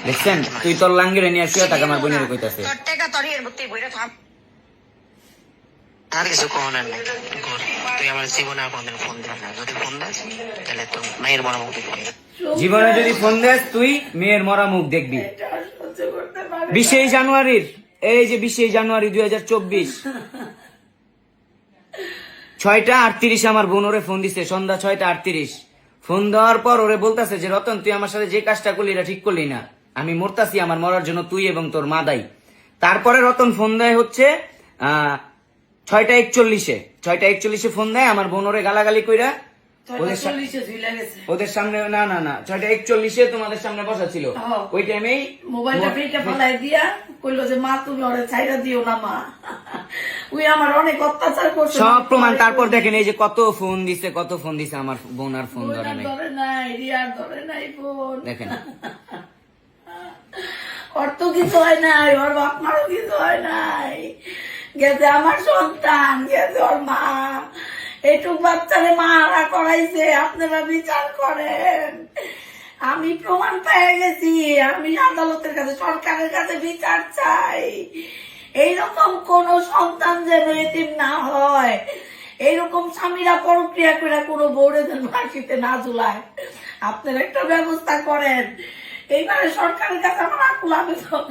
দেখছেন তুই তোর লাঙ্গিরে নিয়ে শুয়ে থাক আমার বোনের কইতাছে আর কিছু করার নাই তুই আমার জীবনে আর কোনদিন ফোন দিবি না, যদি ফোন দিস তাহলে তো মায়ের মরা মুখ দেখবি। জীবনে যদি ফোন দেস তুই মেয়ের মরা মুখ দেখবি। 20 জানুয়ারির এই যে 20 জানুয়ারি 2024 6:38 আমার বোন ওরে ফোন দিছে, সন্ধ্যা 6:38। ফোন দেওয়ার পর ওরে বলতেছে যে রতন তুই আমার সাথে যে কাজটা করলি এটা ঠিক করলি না, আমি মরতাছি, আমার মরার জন্য তুই এবং তোর মা দায়ী। তারপরে রতন ফোন দেয় হচ্ছে 6:41 ফোন দেয় আমার বোন ওরে গালাগালি কইরা ওদের সামনে, না না না 6:41 তোমাদের সামনে বসা ছিল, ওই টাইমেই মোবাইলটা পেটে ফেলাই দিয়া কইলো যে মা তুমি ওরে ছাইড়া দিও না মা, ওই আমার অনেক অত্যাচার করছে সব প্রমাণ। তারপর দেখেন এই যে কত ফোন দিছে আমার বোন আর ফোন ধরে নাই, রিয়ার ধরে নাই ফোন। দেখেন ওর তো কিছু হয় নাই, ওর বাপ মারও কিছু হয় নাই, গেছে আমার সন্তান, গেছে ওর মা, এইটুক বাচ্চারে মারা করাইছে, আপনারা বিচার করেন। আমি প্রমাণ পেয়ে গেছি, আমি আদালতের কাছে সরকারের কাছে বিচার চাই। এইরকম কোন সন্তান যেন এতিম না হয়, এইরকম স্বামীরা প্রক্রিয়া করে কোনো বউরেদের ফাঁসিতে না ঝুলায়, আপনারা একটা ব্যবস্থা করেন। এইবারে সরকারের কাছে আমার আকুল আবেদন,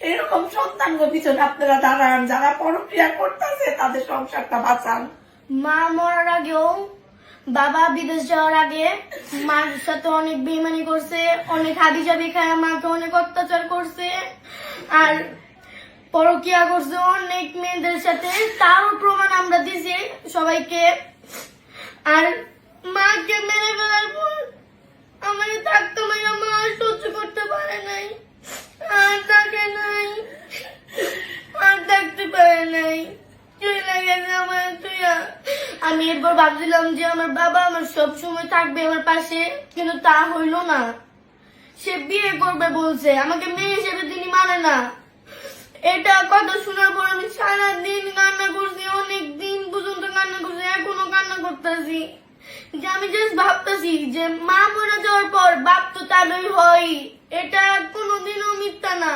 এরকম সন্তানগুলোর পিছনে আপনারা দাঁড়ান, যারা প্রক্রিয়া করতেছে তাদের সংসারটা বাঁচান। মা মরার আগেও বাবা বিদেশ যাওয়ার আগে মার সাথে অনেক বেইমানি করছে, অনেক হাবিজাবি খায়, মাকে অনেক অত্যাচার করছে, আর পরকিয়া করছে অনেক মেয়েদের সাথে, তারও প্রমাণ আমরা দিছি সবাইকে। আর মাকে মেরে ফেলার পর আমাকে থাকতো না, মা সহ্য করতে পারে নাই, আর থাকে নাই, আর থাকতে পারে নাই, চলে গেছে আমার তুইয়া। আমি এরপর ভাবছিলাম যে আমার বাবা আমার সব সময় থাকবে আমার পাশে, কিন্তু তা হইল না। সে বিয়ে করবে বলছে, আমাকে মেয়ে হিসেবে তিনি মানে না। এটা কথা শোনার পর আমি সারাদিন কান্না করছি, অনেক দিন পর্যন্ত কান্না করছি, এখনো কান্না করতেছি। যে আমি জাস্ট ভাবতেছি যে মা মরে যাওয়ার পর বাপ তো তারই হয়, এটা কোনোদিনও মিথ্যা না।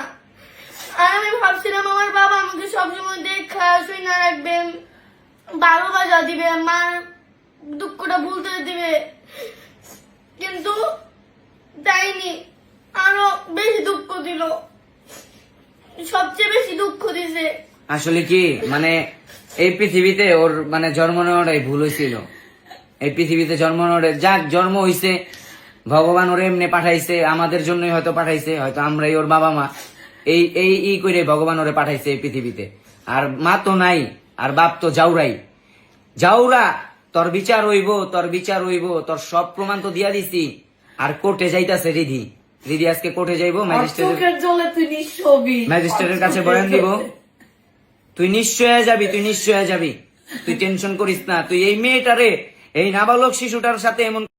আর আমি ভাবছিলাম আমার বাবা আমাকে সবসময় দেখা শুনে রাখবেন, ভালোবাসা দিবে, মার দুঃখটা ভুলতে দিবে, কিন্তু দেয়নি, আরো বেশি দুঃখ দিল, সবচেয়ে বেশি দুঃখ দিছে। আসলে কি মানে এই পৃথিবীতে ওর মানে জন্ম নেওয়াটাই ভুল হয়েছিল। এই পৃথিবীতে জন্ম নেওয়াটা, যাক জন্ম হইছে, ভগবান ওরে এমনি পাঠাইছে, আমাদের জন্যই হয়তো পাঠাইছে, হয়তো আমরাই ওর বাবা মা, এই করে ভগবান ওরে পাঠাইছে এই পৃথিবীতে। আর মা তো নাই, আর বাপ তো যাউরা, তোর বিচার হইব, তোর সব প্রমাণ তো দিয়া দিছি। আর কোর্টে যাইতাছে রিধি আজকে কোর্টে যাইবো, ম্যাজিস্ট্রেটের কাছে বয়ান দিব। তুই নিশ্চয় যাবি, তুই টেনশন করিস না। তুই এই মেয়েটারে, এই নাবালক শিশুটার সাথে এমন